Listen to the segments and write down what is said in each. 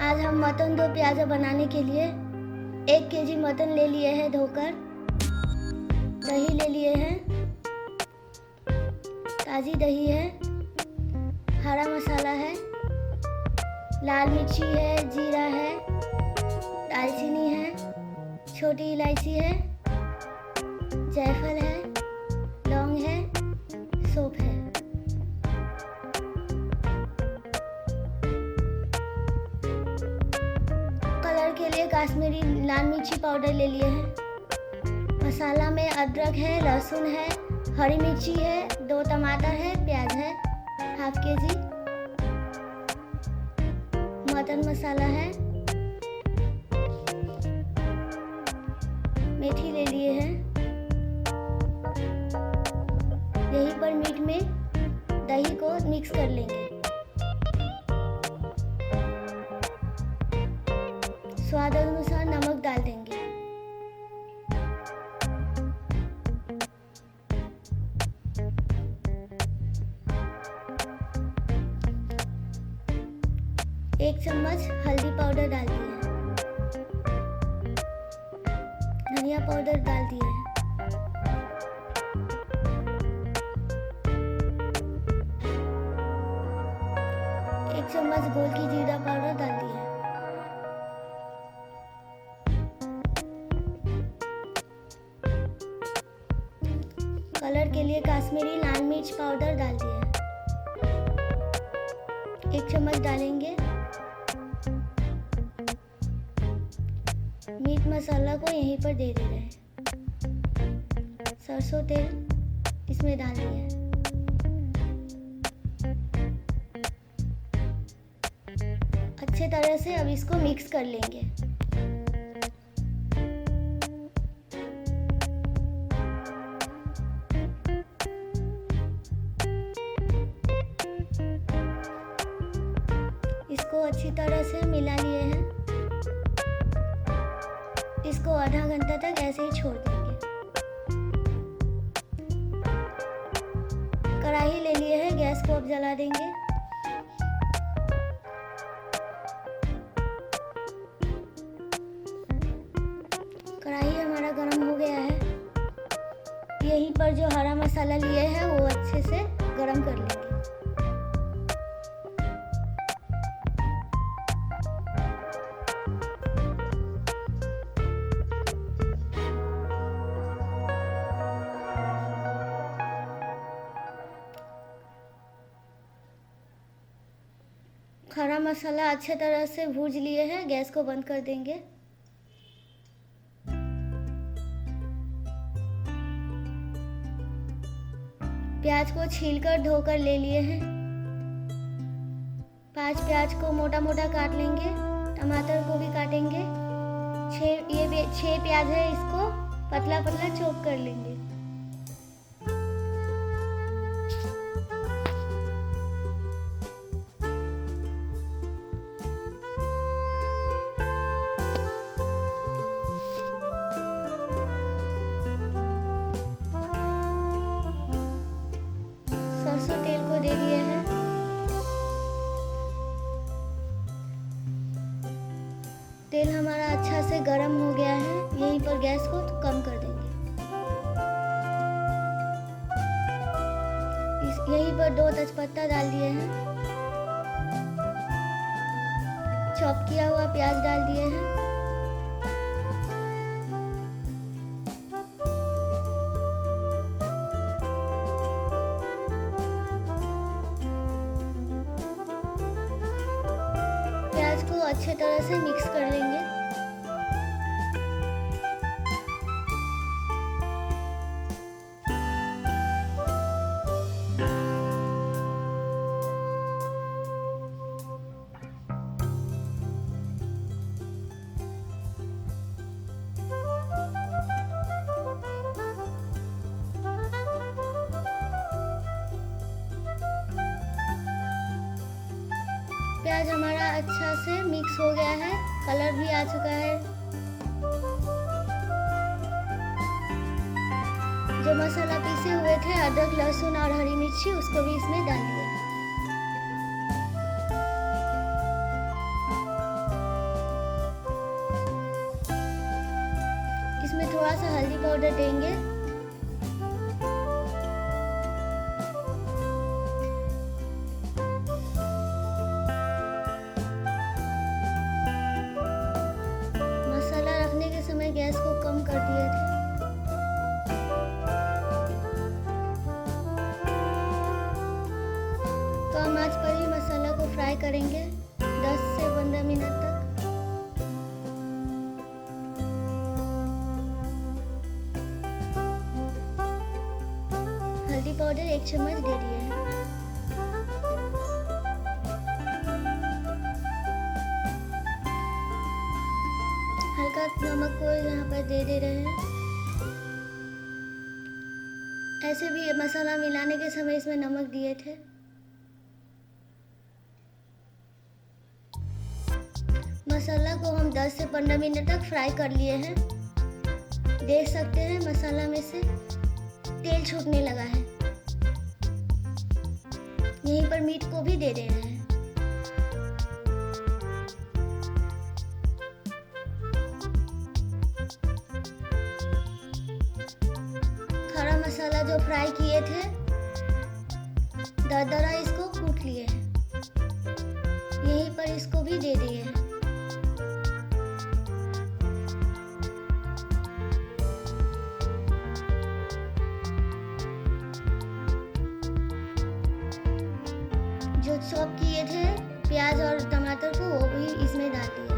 आज हम मटन दो प्याज़ा बनाने के लिए 1 केजी मटन ले लिए हैं धोकर, दही ले लिए हैं, ताज़ी दही है, हरा मसाला है, लाल मिर्ची है, जीरा है, दालचीनी है, छोटी इलायची है, जायफल है, लौंग है, सौंफ है। कलर के लिए कश्मीरी लाल मिर्ची पाउडर ले लिए हैं। मसाला में अदरक है, लहसुन है, हरी मिर्ची है, 2 टमाटर है, प्याज है, ½ केजी। मटन मसाला है, मेथी ले लिए हैं। यहीं पर मीट में दही को मिक्स कर लेंगे। स्वाद अनुसार नमक डाल देंगे। एक चम्मच हल्दी पाउडर डाल दिया है, धनिया पाउडर डाल दिया है, एक चम्मच गोल की जीरा पाउडर डाल दिया है। कलर के लिए कश्मीरी लाल मिर्च पाउडर डाल दिया है, 1 चम्मच डालेंगे। मीट मसाला को यहीं पर दे रहे हैं। सरसों तेल इसमें डाल दिया है। अच्छे तरह से अब इसको मिक्स कर लेंगे। इसको अच्छी तरह से मिला लिए हैं। इसको आधा घंटा तक ऐसे ही छोड़ देंगे। कढ़ाई ले लिए हैं, गैस को अब जला देंगे। कढ़ाई हमारा गरम हो गया है। यहीं पर जो हरा मसाला लिए हैं वो अच्छे से गरम कर लेंगे। खड़ा मसाला अच्छे तरह से भूज लिए हैं। गैस को बंद कर देंगे। प्याज को छीलकर धोकर ले लिए हैं। 5 प्याज को मोटा मोटा काट लेंगे। टमाटर को भी काटेंगे। 6 प्याज है, इसको पतला पतला चॉप कर लेंगे। सरसों तेल को दे दिए हैं। तेल हमारा अच्छा से गरम हो गया है। यहीं पर गैस को कम कर देंगे। यहीं पर 2 तेजपत्ता डाल दिए हैं। चॉप किया हुआ प्याज डाल दिए हैं। प्याज को अच्छे तरह से मिक्स कर लेंगे। प्याज हमारा अच्छा से मिक्स हो गया है। कलर भी आ चुका है। जो मसाला पीसे हुए थे, अदरक, लहसुन और हरी मिर्ची, उसको भी इसमें डाल दिया। हल्दी पाउडर देंगे। मसाला रखने के समय गैस को कम कर दिए थे। कम आंच पर ही मसाला को फ्राई करेंगे 10 से 15 मिनट तक। हल्दी पाउडर 1 चम्मच दे दिए हैं। हल्का नमक को यहाँ पर दे रहे हैं। ऐसे भी ये मसाला मिलाने के समय इसमें नमक दिए थे। मसाला को हम 10 से 15 मिनट तक फ्राई कर लिए हैं। देख सकते हैं मसाला में से तेल छूटने लगा है। यहीं पर मीट को भी दे रहे हैं। खड़ा मसाला जो फ्राई किए थे दरदरा इसको कूट लिए हैं। यहीं पर इसको भी दे दिए हैं। जो चॉप किए थे प्याज और टमाटर को वो भी इसमें डाल दिए।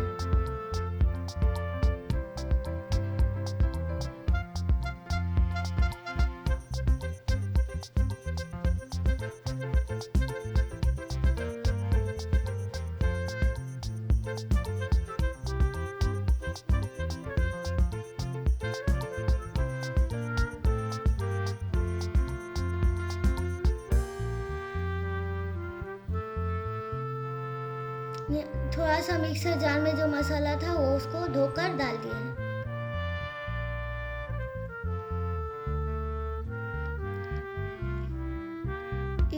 थोड़ा सा मिक्सर जार में जो मसाला था वो उसको धोकर डाल दिए हैं।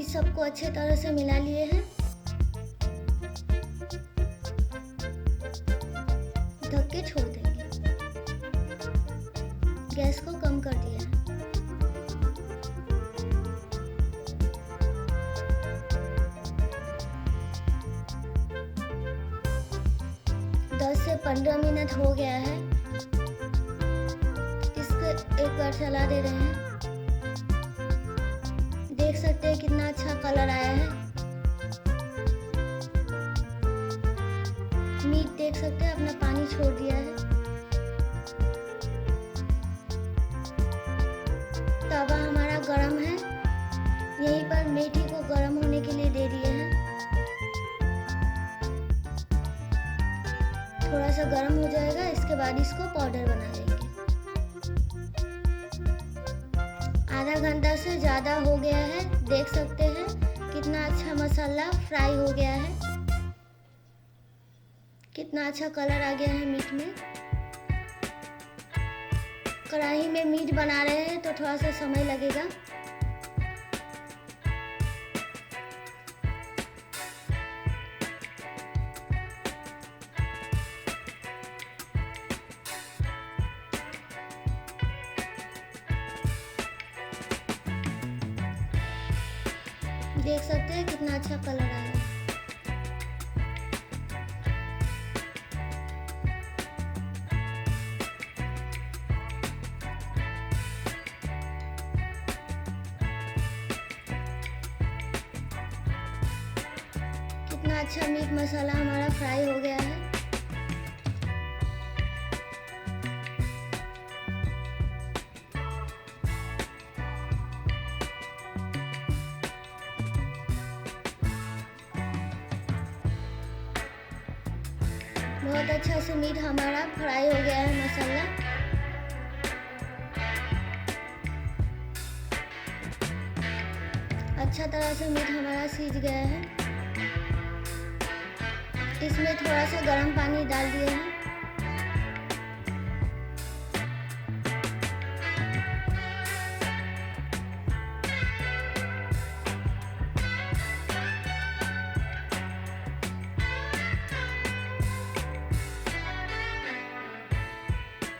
इस सबको अच्छे तरह से मिला लिए हैं। ढक के छोड़ देंगे। गैस को कम कर दिया है। 10 से 15 मिनट हो गया है। इसको एक बार चला दे रहे हैं। देख सकते हैं कितना अच्छा कलर आया है। मीट देख सकते हैं अपना पानी छोड़ दिया है। तवा हमारा गरम है। यहीं पर मेथी को गरम होने के लिए दे दिए हैं। थोड़ा सा गर्म हो जाएगा, इसके बाद इसको पाउडर बना लेंगे। आधा घंटा से ज़्यादा हो गया है। देख सकते हैं कितना अच्छा मसाला फ्राई हो गया है। कितना अच्छा कलर आ गया है मीट में। कढ़ाई में मीट बना रहे हैं तो थोड़ा सा समय लगेगा। देख सकते हैं कितना अच्छा कलर आया है। कितना अच्छा मीट मसाला हमारा फ्राई हो गया है। बहुत अच्छा से मीट हमारा फ्राई हो गया है मसाला। अच्छा तरह से मीट हमारा सीज गया है। इसमें थोड़ा सा गर्म पानी डाल दिए हैं।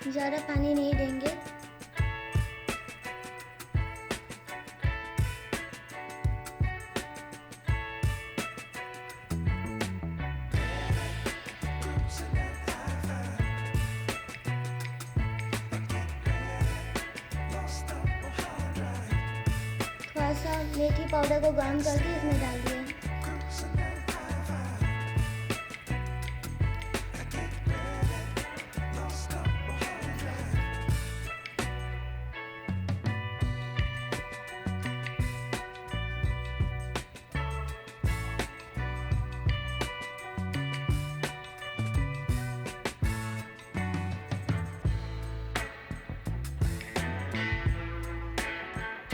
ज़्यादा पानी नहीं देंगे। सा मेथी पाउडर को गर्म करके इसमें डाल दिया।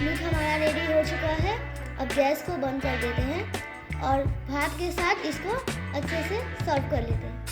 मीट हमारा रेडी हो चुका है। अब गैस को बंद कर देते हैं और भात के साथ इसको अच्छे से सर्व कर लेते हैं।